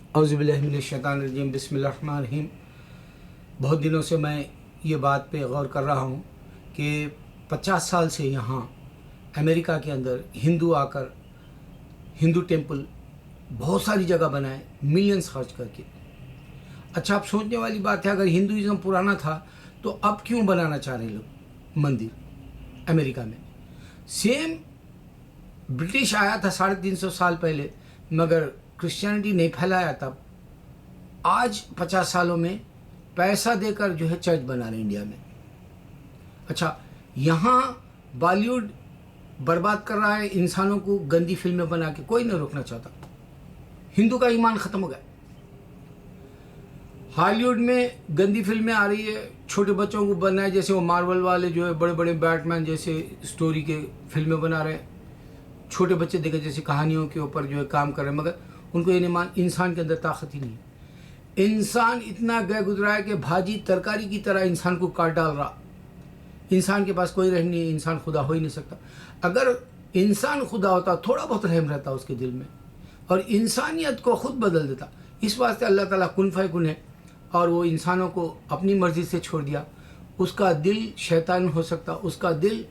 औज़ुबिल्लाहि मिनश्शैतानिर्रजीम बिस्मिल्लाहिर्रहमानिर्रहीम। बहुत दिनों से मैं ये बात पे गौर कर रहा हूँ कि 50 साल से यहाँ अमेरिका के अंदर हिंदू आकर हिंदू टेम्पल बहुत सारी जगह बनाए मिलियंस खर्च करके। अच्छा, अब सोचने वाली बात है, अगर हिंदुइज़्म पुराना था तो अब क्यों बनाना चाह रहे लोग मंदिर अमेरिका में? सेम ब्रिटिश आया था 350 साल पहले, मगर क्रिश्चियनिटी नहीं फैलाया तब। आज 50 सालों में पैसा देकर जो है चर्च बना रहे इंडिया में। अच्छा, यहाँ बॉलीवुड बर्बाद कर रहा है इंसानों को गंदी फिल्में बना के, कोई नहीं रोकना चाहता। हिंदू का ईमान ख़त्म हो गया। हॉलीवुड में गंदी फिल्में आ रही है, छोटे बच्चों को बनाए, जैसे वो मार्वल वाले जो है बड़े बड़े बैटमैन जैसे स्टोरी के फिल्में बना रहे हैं। छोटे बच्चे देखे जैसे कहानियों के ऊपर जो है काम कर रहे हैं, मगर उनको ये नहीं मान, इंसान के अंदर ताकत ही नहीं है। इंसान इतना गए गुजरा है कि भाजी तरकारी की तरह इंसान को काट डाल रहा। इंसान के पास कोई रहम नहीं है, इंसान खुदा हो ही नहीं सकता। अगर इंसान खुदा होता, थोड़ा बहुत रहम रहता उसके दिल में और इंसानियत को खुद बदल देता। इस वास्ते अल्लाह ताला कुन फयकुन है और वो इंसानों को अपनी मर्जी से छोड़ दिया। उसका दिल शैतान हो सकता, उसका दिल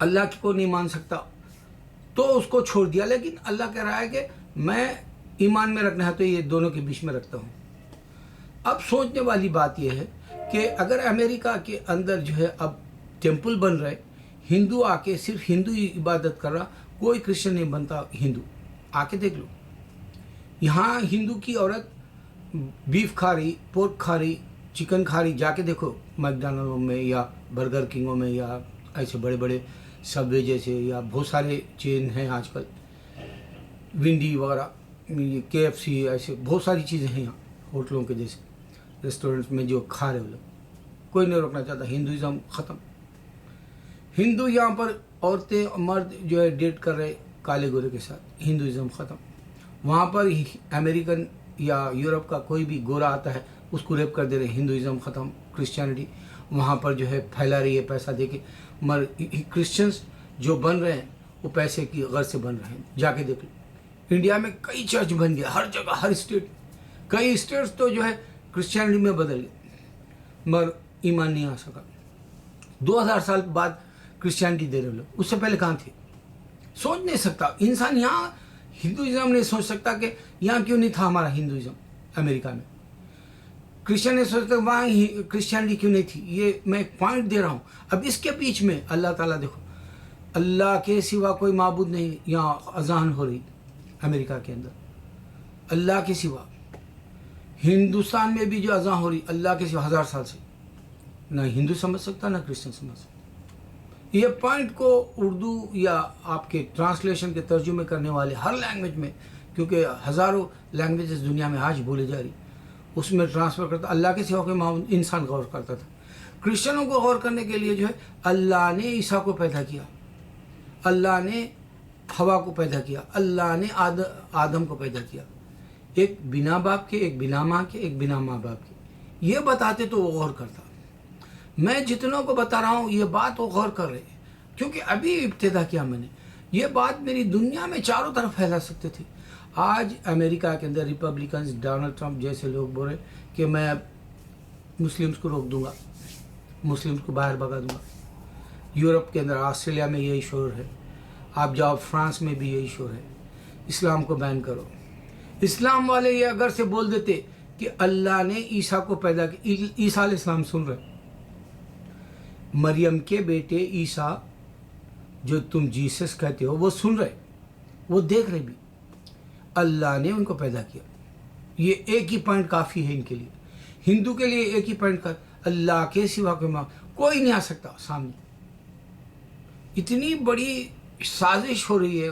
अल्लाह को नहीं मान सकता, तो उसको छोड़ दिया। लेकिन अल्लाह कह रहा है कि मैं ईमान में रखना है तो ये दोनों के बीच में रखता हूँ। अब सोचने वाली बात यह है कि अगर अमेरिका के अंदर जो है अब टेम्पल बन रहे, हिंदू आके सिर्फ हिंदू ही इबादत कर रहा, कोई क्रिश्चियन नहीं बनता हिंदू। आके देख लो, यहाँ हिंदू की औरत बीफ खा रही, पोर्क खा रही, चिकन खा रही। जाके देखो मैकडॉनल्ड में या बर्गर किंगों में या ऐसे बड़े बड़े सबवे जैसे, या बहुत सारे चेन हैं आजकल, विंडी वगैरह, KFC, ऐसे बहुत सारी चीज़ें हैं यहाँ होटलों के जैसे रेस्टोरेंट्स में जो खा रहे हो लोग। कोई नहीं रोकना चाहता। हिंदुइज़्म ख़त्म। हिंदू यहाँ पर औरतें मर्द जो है डेट कर रहे काले गोरे के साथ, हिंदुइज़्म ख़त्म। वहाँ पर अमेरिकन या यूरोप का कोई भी गोरा आता है उसको रेप कर दे रहे, हिंदुइज़्म ख़त्म। क्रिश्चियनिटी वहाँ पर जो है फैला रही है पैसा देके, मगर क्रिश्चियंस जो बन रहे हैं वो पैसे की गर्ज से बन रहे हैं। जाके देख लो, इंडिया में कई चर्च बन गए हर जगह, हर स्टेट। कई स्टेट्स तो जो है क्रिश्चियनिटी में बदल गए, मगर ईमान नहीं आ सका। 2000 साल बाद क्रिश्चियनिटी दे रहे लोग, उससे पहले कहाँ थे? सोच नहीं सकता इंसान। यहाँ हिंदुइज़्म नहीं सोच सकता कि यहाँ क्यों नहीं था हमारा हिंदुइज़्म अमेरिका में। क्रिश्चियन ने सोचता वहाँ क्रिश्चियनिटी क्यों नहीं थी। ये मैं एक पॉइंट दे रहा हूँ। अब इसके बीच में अल्लाह ताला देखो, अल्लाह के सिवा कोई माबूद नहीं। यहाँ अजान हो रही अमेरिका के अंदर, अल्लाह के सिवा। हिंदुस्तान में भी जो अजान हो रही अल्लाह के सिवा 1000 साल से, ना हिंदू समझ सकता ना क्रिश्चियन समझ सकता। ये पॉइंट को उर्दू या आपके ट्रांसलेशन के तर्जुमे करने वाले हर लैंग्वेज में, क्योंकि हज़ारों लैंग्वेजेस दुनिया में आज बोले जा रही, उसमें ट्रांसफ़र करता। अल्लाह के सिवा कोई इंसान गौर करता था। क्रिश्चियनों को गौर करने के लिए जो है अल्लाह ने ईसा को पैदा किया, अल्लाह ने हवा को पैदा किया, अल्लाह ने आदम को पैदा किया। एक बिना बाप के, एक बिना माँ के, एक बिना माँ बाप के। ये बताते तो वो गौर करता। मैं जितनों को बता रहा हूँ ये बात वो गौर कर रहे, क्योंकि अभी इब्तिदा किया मैंने। ये बात मेरी दुनिया में चारों तरफ फैला सकते थे। आज अमेरिका के अंदर रिपब्लिकन्स, डोनाल्ड ट्रंप जैसे लोग बोल रहे कि मैं मुस्लिम्स को रोक दूंगा, मुस्लिम्स को बाहर भगा दूंगा। यूरोप के अंदर, ऑस्ट्रेलिया में यही शोर है। आप जाओ फ्रांस में भी यही शोर है, इस्लाम को बैन करो। इस्लाम वाले ये अगर से बोल देते कि अल्लाह ने ईसा को पैदा किया, ईसा अलैहिस्सलाम सुन रहे, मरियम के बेटे ईसा जो तुम जीसस कहते हो वो सुन रहे, वो देख रहे भी, अल्लाह ने उनको पैदा किया। ये एक ही पॉइंट काफ़ी है इनके लिए। हिंदू के लिए एक ही पॉइंट का, अल्लाह के सिवा कोई नहीं आ सकता सामने। इतनी बड़ी साजिश हो रही है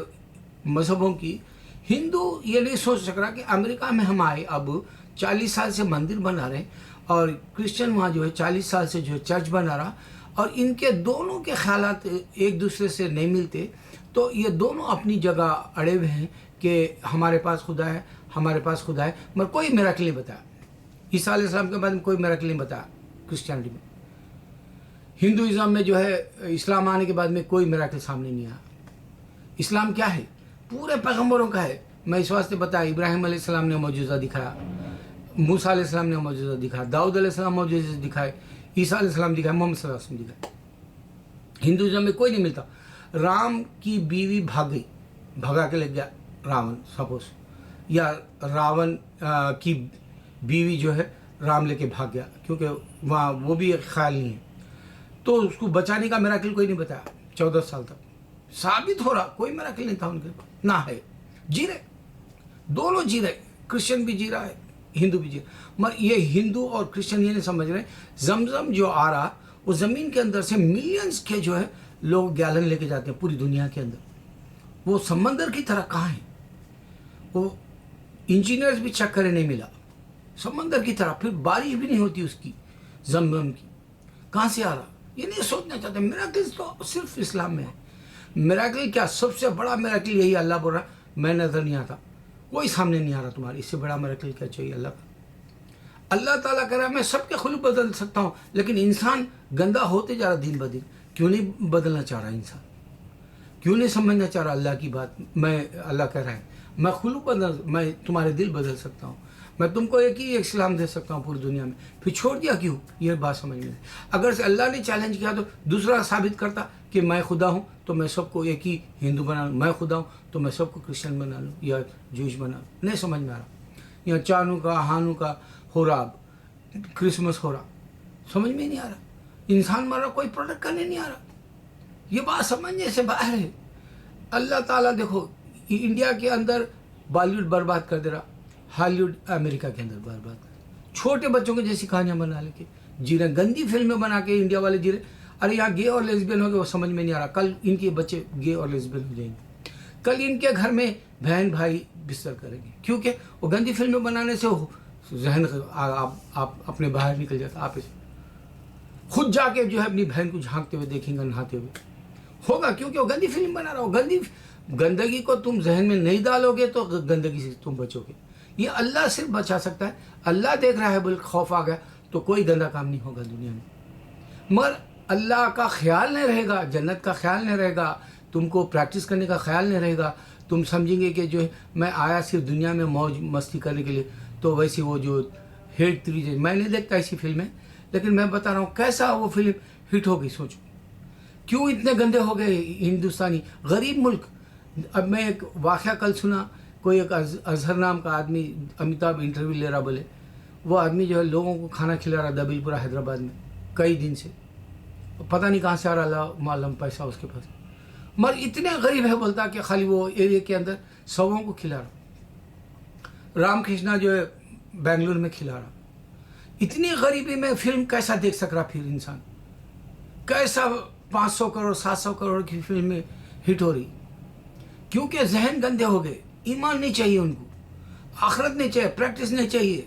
मज़हबों की। हिंदू ये नहीं सोच सक रहा कि अमेरिका में हम आए, अब 40 साल से मंदिर बना रहे और क्रिश्चियन वहाँ जो है 40 साल से जो है चर्च बना रहा, और इनके दोनों के ख्यालात एक दूसरे से नहीं मिलते। तो ये दोनों अपनी जगह अड़े हुए हैं कि हमारे पास खुदा है, हमारे पास खुदा है, मगर कोई मिरेकल नहीं बताया। ईसा अलैहिस्सलाम के बाद में कोई मिरेकल नहीं बताया क्रिश्चियनिटी में। हिंदुइज़्म में जो है इस्लाम आने के बाद में कोई मिरेकल सामने नहीं आया। इस्लाम क्या है? पूरे पैगंबरों का है, میں اس واسطے بتایا ابراہیم علیہ السلام نے معجزہ دکھایا, موسیٰ علیہ السلام نے معجزہ دکھایا, داؤد علیہ السلام معجزہ دکھائے, عیسیٰ علیہ السلام دکھائے, محمد صلی اللہ علیہ وسلم دکھائے. ہندوازم میں کوئی نہیں ملتا. رام کی بیوی بھاگ گئی, بھگا کے لے گیا راون سپوز, یا راون کی بیوی جو ہے رام لے کے بھاگ گیا, کیونکہ وہاں وہ بھی ایک خیال نہیں ہے, تو اس کو بچانے کا میراکل کوئی نہیں بتایا 14 سال تک. ثابت ہو رہا کوئی میراکل نہیں تھا ان کے پاس, نہ ہے. جی رہے, دونوں جی رہے, کرسچن بھی جی رہا ہے, ہندو بھی جی رہا. مگر یہ ہندو اور کرسچن یہ نہیں سمجھ رہے زمزم جو آ رہا وہ زمین کے اندر سے ملینز کے جو ہے لوگ گیلن لے کے جاتے ہیں پوری دنیا کے اندر. وہ سمندر کی طرح کہاں ہے, وہ انجینئرز بھی چیک کرے نہیں ملا, سمندر کی طرح. پھر بارش بھی نہیں ہوتی اس کی, زمزم کی. کہاں سے آ رہا یہ نہیں سوچنا چاہتے. میراکل تو صرف اسلام میں ہے. میراکل کیا, سب سے بڑا میراکل یہی اللہ بول رہا میں نظر نہیں آتا, کوئی سامنے نہیں آ رہا تمہارے, اس سے بڑا میراکل کیا چاہیے اللہ کا. اللہ تعالیٰ کہہ رہا ہے میں سب کے خلق بدل سکتا ہوں, لیکن انسان گندا ہوتے جا رہا دن بدن. کیوں نہیں بدلنا چاہ رہا انسان, کیوں نہیں سمجھنا چاہ رہا اللہ کی بات. میں اللہ کہہ رہا ہے میں خلق بدل, میں تمہارے دل بدل سکتا ہوں, میں تم کو ایک ہی اسلام دے سکتا ہوں پوری دنیا میں. پھر چھوڑ دیا کیوں, یہ بات سمجھ میں. اگر سے اللہ نے چیلنج کیا تو دوسرا ثابت کرتا کہ میں خدا ہوں تو میں سب کو ایک ہی ہندو بنا لوں, میں خدا ہوں تو میں سب کو کرسچن بنا لوں یا جوش بنا لوں. نہیں سمجھ میں آ رہا. یا چانو کا ہانو کا ہو رہا, اب کرسمس ہو رہا, سمجھ میں نہیں آ رہا. انسان مر رہا, کوئی پروڈکٹ کرنے نہیں آ رہا. یہ بات سمجھنے سے باہر ہے. اللہ تعالیٰ دیکھو انڈیا کے اندر بالی ووڈ برباد کر دے رہا, ہالی ووڈ امریکہ کے اندر برباد کر. چھوٹے بچوں کے جیسی کہانیاں بنا لے کے جی رہے, گندی فلمیں بنا کے انڈیا والے جی رہے. ارے یہاں گے اور لیسبین ہو گئے وہ سمجھ میں نہیں آ رہا. کل ان کے بچے گے اور لیسبین ہو جائیں گے, کل ان کے گھر میں بہن بھائی بستر کریں گے, کیونکہ وہ گندی فلمیں بنانے سے ذہن آپ اپنے باہر نکل جاتا. آپ خود جا کے جو ہے اپنی بہن کو جھانکتے ہوئے دیکھیں گے, نہاتے ہوئے ہوگا, کیونکہ وہ گندی فلم بنا رہا ہو. گندگی کو تم ذہن میں نہیں ڈالو گے تو گندگی سے تم بچو گے. یہ اللہ صرف بچا سکتا ہے. اللہ دیکھ رہا ہے, بلکہ خوف آ گیا تو کوئی گندا کام نہیں ہوگا دنیا میں. مگر اللہ کا خیال نہیں رہے گا, جنت کا خیال نہیں رہے گا, تم کو پریکٹس کرنے کا خیال نہیں رہے گا. تم سمجھیں گے کہ جو ہے میں آیا صرف دنیا میں موج مستی کرنے کے لیے. تو ویسے وہ جو ہیٹ 3 میں نہیں دیکھتا ایسی فلمیں, لیکن میں بتا رہا ہوں کیسا وہ فلم ہٹ ہو گئی. سوچو کیوں اتنے گندے ہو گئے ہندوستانی, غریب ملک. اب میں ایک واقعہ کل سنا, کوئی ایک اظہر نام کا آدمی, امیتابھ انٹرویو لے رہا, بولے وہ آدمی جو ہے لوگوں کو کھانا کھلا رہا دبیل پورہ حیدرآباد میں کئی دن سے, پتہ نہیں کہاں سے آ رہا, اللہ معلوم پیسہ اس کے پاس. مگر اتنے غریب ہے بولتا کہ خالی وہ ایریا کے اندر سووں کو کھلا رہا. رام کرشنا جو ہے بنگلور میں کھلا رہا. اتنی غریبی میں فلم کیسا دیکھ سک رہا پھر انسان, کیسا 500 کروڑ 700 کروڑ کی فلم میں ہٹ ہو رہی. کیونکہ ذہن گندے ہو گئے, ایمان نہیں چاہیے ان کو, آخرت نہیں چاہیے, پریکٹس نہیں چاہیے.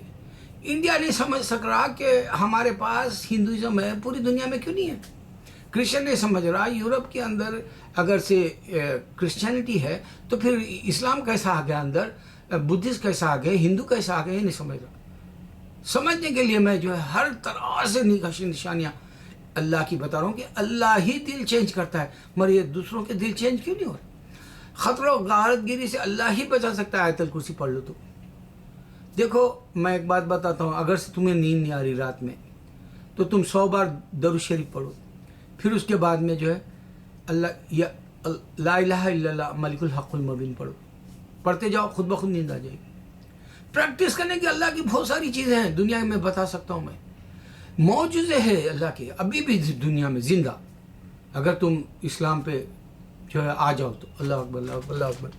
انڈیا نہیں سمجھ سک رہا کہ ہمارے پاس ہندوازم ہے, پوری دنیا میں کیوں نہیں ہے. کرسچن نہیں سمجھ رہا یورپ کے اندر اگر سے کرسچینٹی ہے تو پھر اسلام کیسا آ گیا اندر, بدھسٹ کیسا آ گئے, ہندو کیسا آ گئے, یہ نہیں سمجھ رہا. سمجھنے کے لیے میں جو ہے ہر طرح سے نشانیاں اللہ کی بتا رہا ہوں کہ اللہ ہی دل چینج کرتا ہے, مگر یہ دوسروں کے دل چینج کیوں نہیں ہو رہے. خطرہ و غارت گیری سے اللہ ہی بچا سکتا ہے. آیت الکرسی پڑھ لو تو. دیکھو میں ایک بات بتاتا ہوں, اگر سے تمہیں نیند نہیں آ رہی رات میں تو تم 100 بار درود شریف پڑھو, پھر اس کے بعد میں جو ہے اللہ یا لا الہ الا اللہ ملک الحق المبین پڑھو. پڑھتے جاؤ, خود بخود نیند آ جائے گی. پریکٹس کرنے کی اللہ کی بہت ساری چیزیں ہیں دنیا میں, بتا سکتا ہوں میں, معجزے ہیں اللہ کے ابھی بھی دنیا میں زندہ. اگر تم اسلام پہ جو ہے آ جاؤ تو اللہ اکبر اللہ اکبر اللہ اکبر.